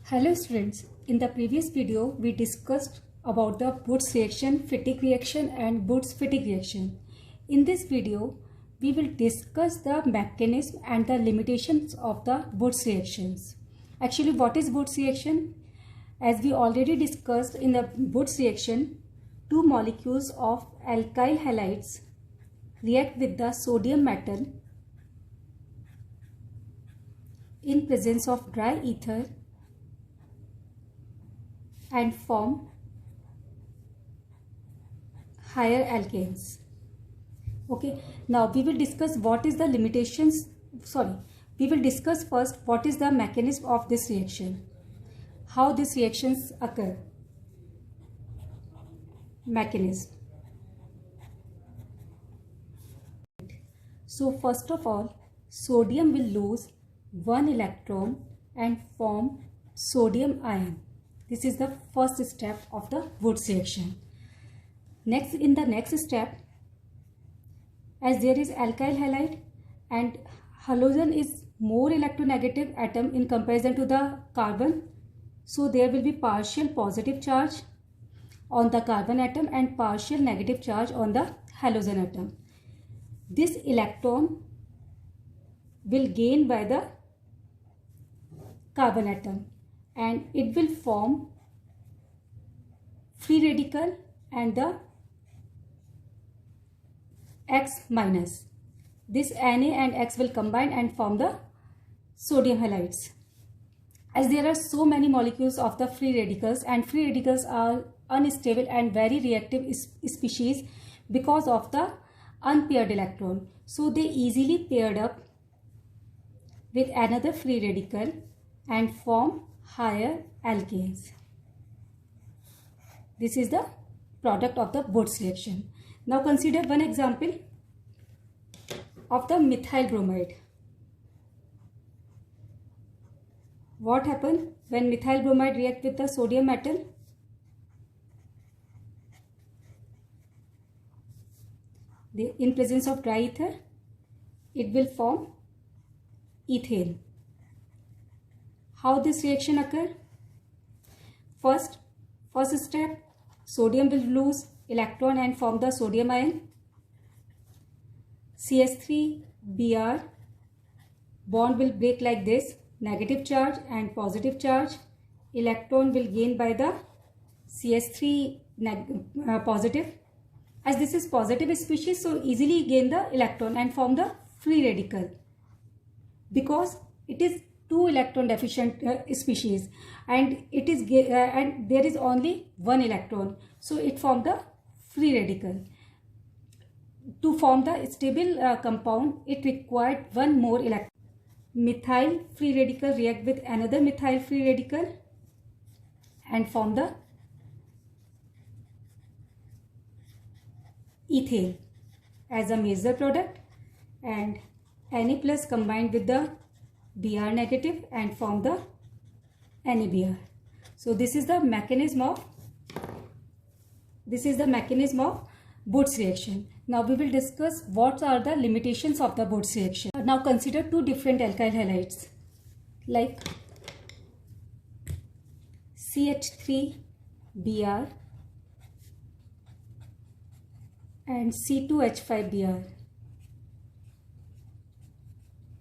Hello students, in the previous video we discussed about the Boots reaction, Fittig reaction and Boots Fittig reaction. In this video we will discuss the mechanism and the limitations of the Boots reactions. Actually, what is Boots reaction? As we already discussed in the Boots reaction, two molecules of alkyl halides react with the sodium metal in presence of dry ether and form higher alkanes. Okay, now we will discuss what is the limitations. We will discuss first what is the mechanism of this reaction, how these reactions occur. Mechanism. So first of all, sodium will lose one electron and form sodium ion. This is the first step of the Boots reaction. Next, in the next step, as there is alkyl halide and halogen is more electronegative atom in comparison to the carbon, so there will be partial positive charge on the carbon atom and partial negative charge on the halogen atom. This electron will gain by the carbon atom and it will form free radical and the X minus. This Na and X will combine and form the sodium halides. As there are so many molecules of the free radicals, and free radicals are unstable and very reactive species because of the unpaired electron, so they easily paired up with another free radical and form higher alkanes. This is the product of the Boots reaction. Now consider one example of the methyl bromide. What happens when methyl bromide react with the sodium metal? In presence of dry ether, it will form ethane. How this reaction occur? First step, sodium will lose electron and form the sodium ion. CH3Br bond will break like this, negative charge and positive charge. Electron will gain by the CH3 positive. As this is positive species, so easily gain the electron and form the free radical, because it is two electron deficient species and it is and there is only one electron, so it form the free radical. To form the stable compound, it required one more electron. Methyl free radical react with another methyl free radical and form the ethane as a major product, and Na plus combined with the Br negative and form the NaBr. So this is the mechanism of Boots reaction. Now we will discuss what are the limitations of the Boots reaction. Now consider two different alkyl halides like CH3Br and C2H5Br.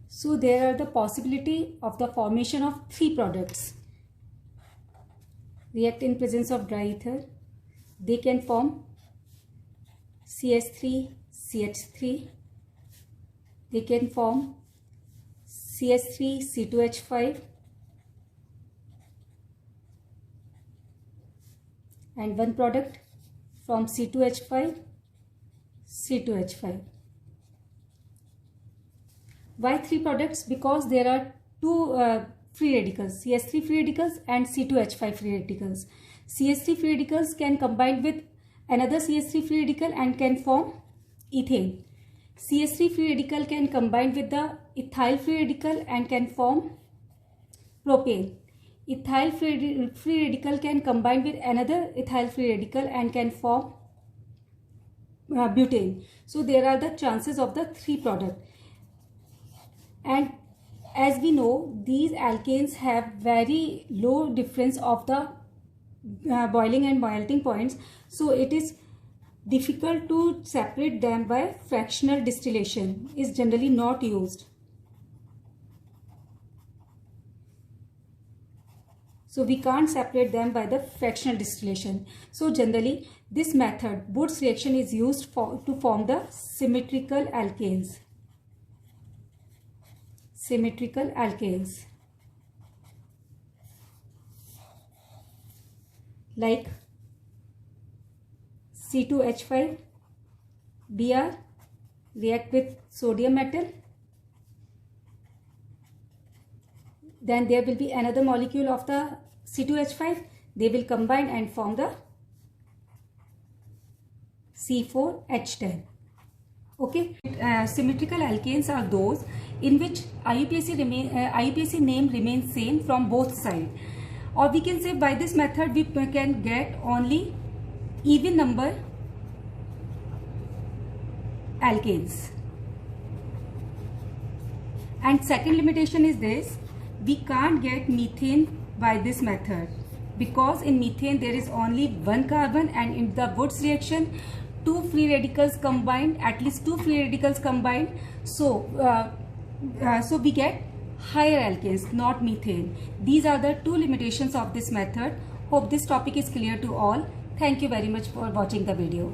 So there are the possibility of the formation of three products. React in presence of dry ether. They can form CH3CH3. They can form CH3C2H5 and one product from C2H5 C2H5. Why three products? Because there are two free radicals, CH3 free radicals and C2H5 free radicals. CH3 free radicals can combine with another CH3 free radical and can form ethane. CH3 free radical can combine with the ethyl free radical and can form propane. Ethyl free radical can combine with another ethyl free radical and can form butane. So there are the chances of the three product. And as we know, these alkanes have very low difference of the boiling and melting points, so it is difficult to separate them by fractional distillation, is generally not used. So we can't separate them by the fractional distillation. So generally this method, Wurtz reaction, is used to form the symmetrical alkanes. Symmetrical alkanes like C2H5 Br react with sodium metal. Then there will be another molecule of the C2H5. They will combine and form the C4H10. Okay. Symmetrical alkanes are those in which IUPAC name remains same from both sides. Or we can say by this method we can get only even number alkanes. And second limitation is this: we can't get methane by this method, because in methane there is only one carbon, and in the Wurtz reaction two free radicals combined, at least two free radicals combined. So we get higher alkanes, not methane. These are the two limitations of this method. Hope this topic is clear to all. Thank you very much for watching the video.